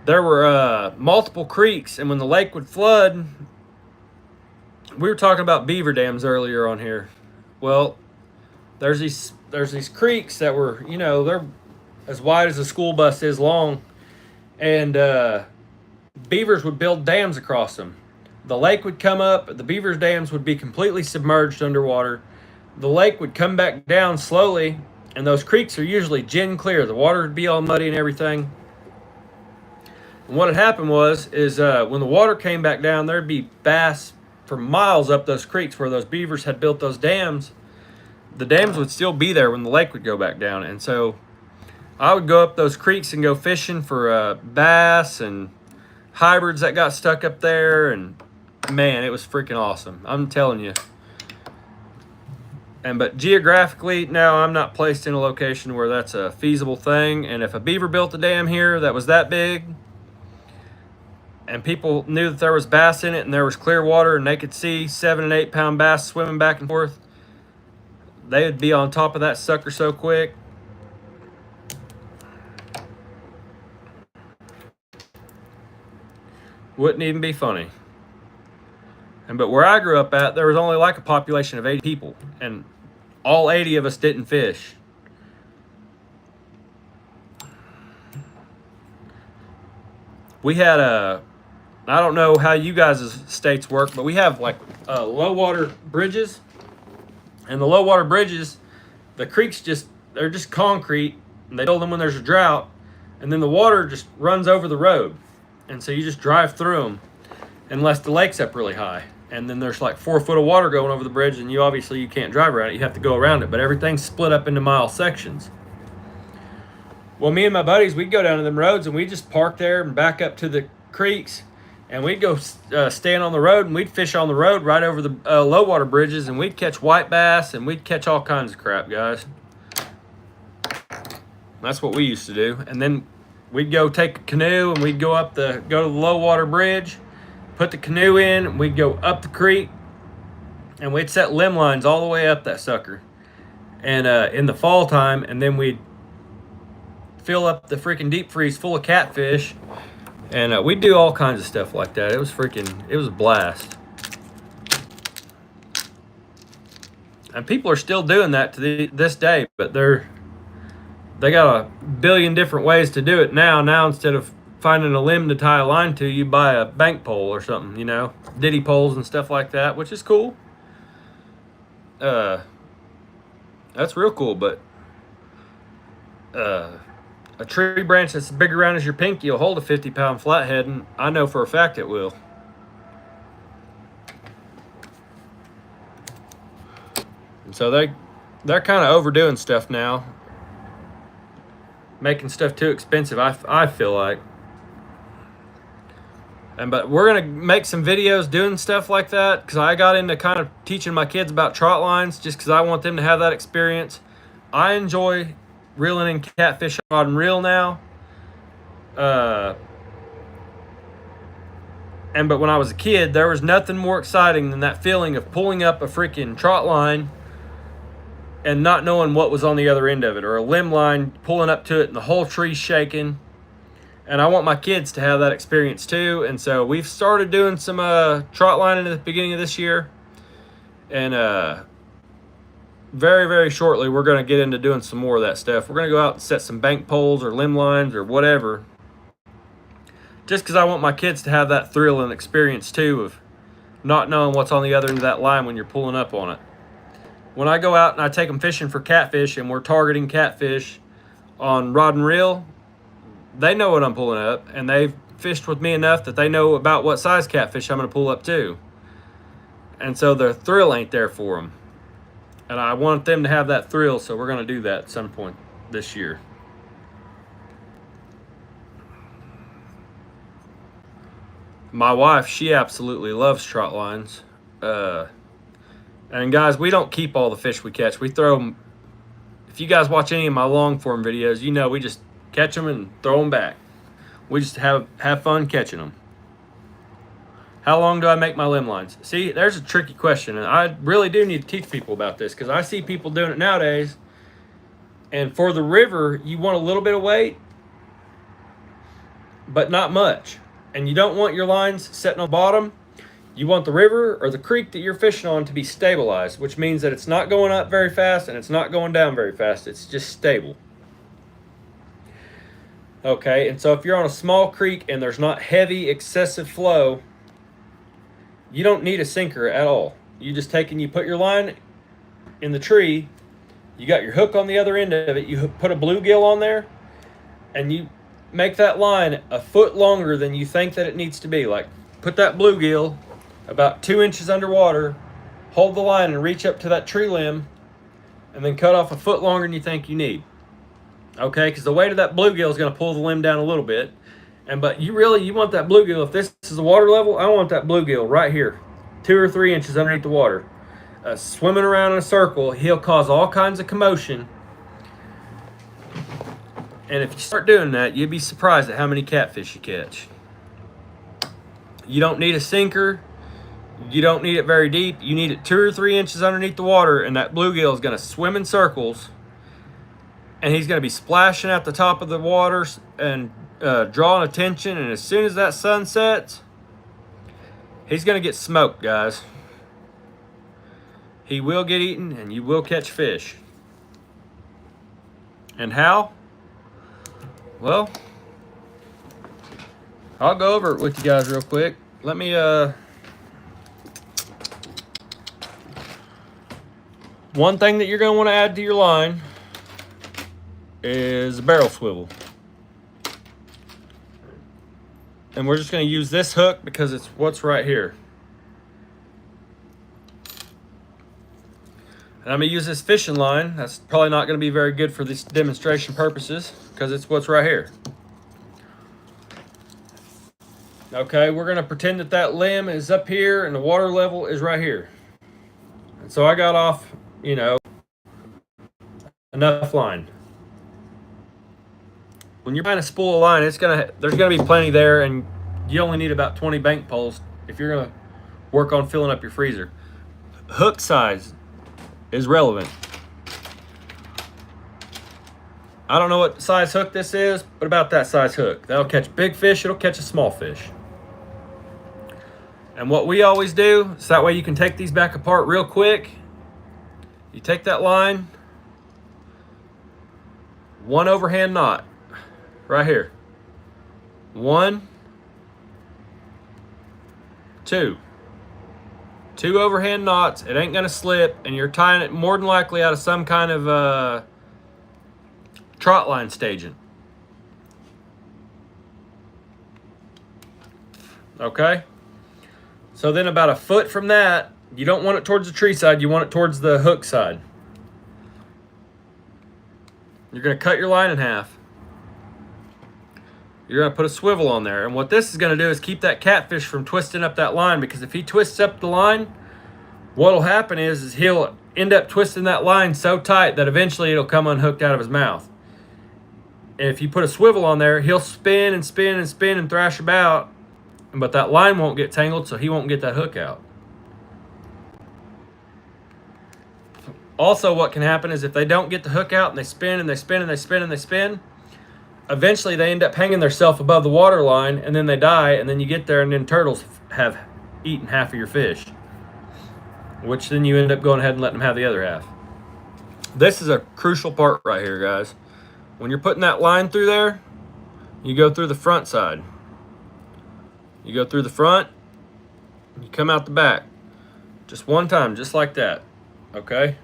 there were multiple creeks, and when the lake would flood, we were talking about beaver dams earlier on here. Well, there's these creeks that were, you know, they're as wide as a school bus is long, and beavers would build dams across them. The lake would come up, the beavers' dams would be completely submerged underwater. The lake would come back down slowly, and those creeks are usually gin clear. The water would be all muddy and everything. And what had happened is when the water came back down, there'd be bass for miles up those creeks where those beavers had built those dams. the dams would still be there when the lake would go back down. And so I would go up those creeks and go fishing for bass and hybrids that got stuck up there. And man, it was freaking awesome. I'm telling you. But geographically, now I'm not placed in a location where that's a feasible thing. And if a beaver built a dam here that was that big, and people knew that there was bass in it and there was clear water and they could see 7 and 8 pound bass swimming back and forth, they would be on top of that sucker so quick. Wouldn't even be funny. But where I grew up at, there was only like a population of 80 people, and all 80 of us didn't fish. We had I don't know how you guys' states work, but we have like low water bridges. And the low water bridges, the creeks they're just concrete, and they build them when there's a drought, and then the water just runs over the road. And so you just drive through them unless the lake's up really high. And then there's like 4 foot of water going over the bridge, and you can't drive around it. You have to go around it. But everything's split up into mile sections. Well, me and my buddies, we'd go down to them roads, and we'd just park there and back up to the creeks. And we'd go stand on the road, and we'd fish on the road right over the low water bridges. And we'd catch white bass, and we'd catch all kinds of crap, guys. That's what we used to do. And then we'd go take a canoe, and we'd go to the low water bridge, put the canoe in, and we'd go up the creek, and we'd set limb lines all the way up that sucker. And in the fall time, and then we'd fill up the freaking deep freeze full of catfish, and we'd do all kinds of stuff like that. It was a blast. And people are still doing that to this day, but they got a billion different ways to do it now. Now, instead of finding a limb to tie a line to, you buy a bank pole or something, diddy poles and stuff like that, which is cool. That's real cool. But a tree branch that's big around as your pinky will hold a 50-pound flathead, and I know for a fact it will. And so they're kind of overdoing stuff now, making stuff too expensive, I feel like. But we're going to make some videos doing stuff like that, because I got into kind of teaching my kids about trot lines just because I want them to have that experience. I enjoy reeling in catfish on rod and reel now. But when I was a kid, there was nothing more exciting than that feeling of pulling up a freaking trot line and not knowing what was on the other end of it, or a limb line pulling up to it and the whole tree's shaking. And I want my kids to have that experience too. And so we've started doing some trot lining at the beginning of this year. And very, very shortly, we're going to get into doing some more of that stuff. We're going to go out and set some bank poles or limb lines or whatever. Just because I want my kids to have that thrill and experience too of not knowing what's on the other end of that line when you're pulling up on it. When I go out and I take them fishing for catfish and we're targeting catfish on rod and reel, they know what I'm pulling up, and they've fished with me enough that they know about what size catfish I'm going to pull up too. And so the thrill ain't there for them. And I want them to have that thrill, so we're going to do that at some point this year. My wife, she absolutely loves trot lines. And guys, we don't keep all the fish we catch. We throw them. If you guys watch any of my long form videos, we just catch them and throw them back. We just have fun catching them. How long do I make my limb lines? See, there's a tricky question, and I really do need to teach people about this, because I see people doing it nowadays. And for the river, you want a little bit of weight, but not much. And you don't want your lines sitting on the bottom. You want the river or the creek that you're fishing on to be stabilized, which means that it's not going up very fast and it's not going down very fast. It's just stable. Okay, and so if you're on a small creek and there's not heavy, excessive flow, you don't need a sinker at all. You just take and you put your line in the tree, you got your hook on the other end of it, you put a bluegill on there, and you make that line a foot longer than you think that it needs to be. Like, put that bluegill about 2 inches underwater, hold the line and reach up to that tree limb, and then cut off a foot longer than you think you need. Okay, because the weight of that bluegill is going to pull the limb down a little bit. But you want that bluegill, if this is the water level, I want that bluegill right here, 2 or 3 inches underneath the water. Swimming around in a circle, he'll cause all kinds of commotion. And if you start doing that, you'd be surprised at how many catfish you catch. You don't need a sinker. You don't need it very deep. You need it 2 or 3 inches underneath the water, and that bluegill is going to swim in circles. And he's going to be splashing at the top of the water and drawing attention. And as soon as that sun sets, he's going to get smoked, guys. He will get eaten, and you will catch fish. And how? Well, I'll go over it with you guys real quick. Let me, one thing that you're going to want to add to your line is a barrel swivel. And we're just going to use this hook because it's what's right here. And I'm going to use this fishing line. That's probably not going to be very good for these demonstration purposes because it's what's right here. Okay, we're going to pretend that that limb is up here and the water level is right here. And so I got off, you know, enough line. When you're trying to spool a line, there's gonna be plenty there, and you only need about 20 bank poles if you're gonna work on filling up your freezer. Hook size is relevant. I don't know what size hook this is, but about that size hook. That'll catch big fish, it'll catch a small fish. And what we always do, so that way you can take these back apart real quick. You take that line, 1 overhand knot. Right here. 1, 2. 2 overhand knots. It ain't gonna slip, and you're tying it more than likely out of some kind of trot line staging. Okay? So then about a foot from that, you don't want it towards the tree side, you want it towards the hook side. You're gonna cut your line in half. You're going to put a swivel on there. And what this is going to do is keep that catfish from twisting up that line, because if he twists up the line, what will happen is he'll end up twisting that line so tight that eventually it'll come unhooked out of his mouth. And if you put a swivel on there, he'll spin and spin and spin and thrash about, but that line won't get tangled, so he won't get that hook out. Also, what can happen is if they don't get the hook out and they spin and they spin and they spin and they spin, eventually they end up hanging themselves above the water line, and then they die, and then you get there and then turtles have eaten half of your fish, which then you end up going ahead and letting them have the other half. This is a crucial part right here, guys. When you're putting that line through there, you go through the front side. You go through the front, you come out the back. Just one time, just like that, okay?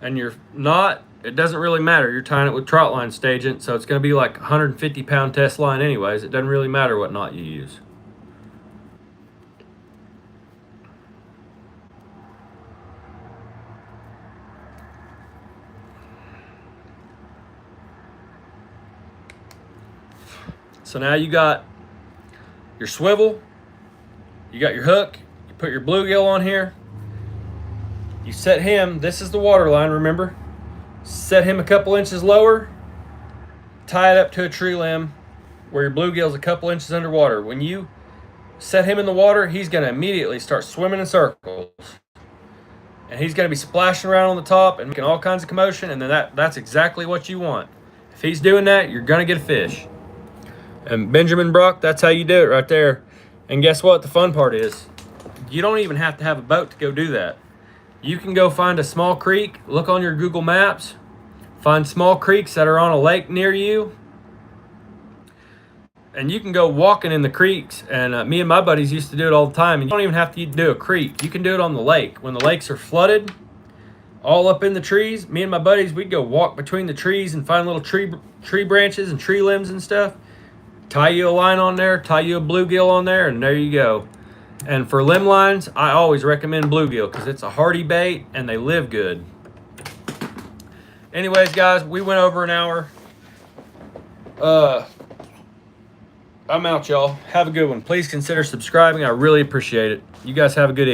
And you're not, it doesn't really matter. You're tying it with trot line staging, so it's going to be like 150-pound test line anyways. It doesn't really matter what knot you use. So now you got your swivel, you got your hook, you put your bluegill on here. You set him, this is the water line, remember? Set him a couple inches lower, tie it up to a tree limb where your bluegill's a couple inches underwater. When you set him in the water, he's going to immediately start swimming in circles. And he's going to be splashing around on the top and making all kinds of commotion, and then that's exactly what you want. If he's doing that, you're going to get a fish. And Benjamin Brock, that's how you do it right there. And guess what the fun part is? You don't even have to have a boat to go do that. You can go find a small creek, look on your Google Maps, find small creeks that are on a lake near you, and you can go walking in the creeks. And me and my buddies used to do it all the time. And you don't even have to do a creek. You can do it on the lake. When the lakes are flooded, all up in the trees, me and my buddies, we'd go walk between the trees and find little tree branches and tree limbs and stuff. Tie you a line on there, tie you a bluegill on there, and there you go. And for limb lines, I always recommend bluegill because it's a hardy bait and they live good. Anyways, guys, we went over an hour. I'm out, y'all. Have a good one. Please consider subscribing. I really appreciate it. You guys have a good evening.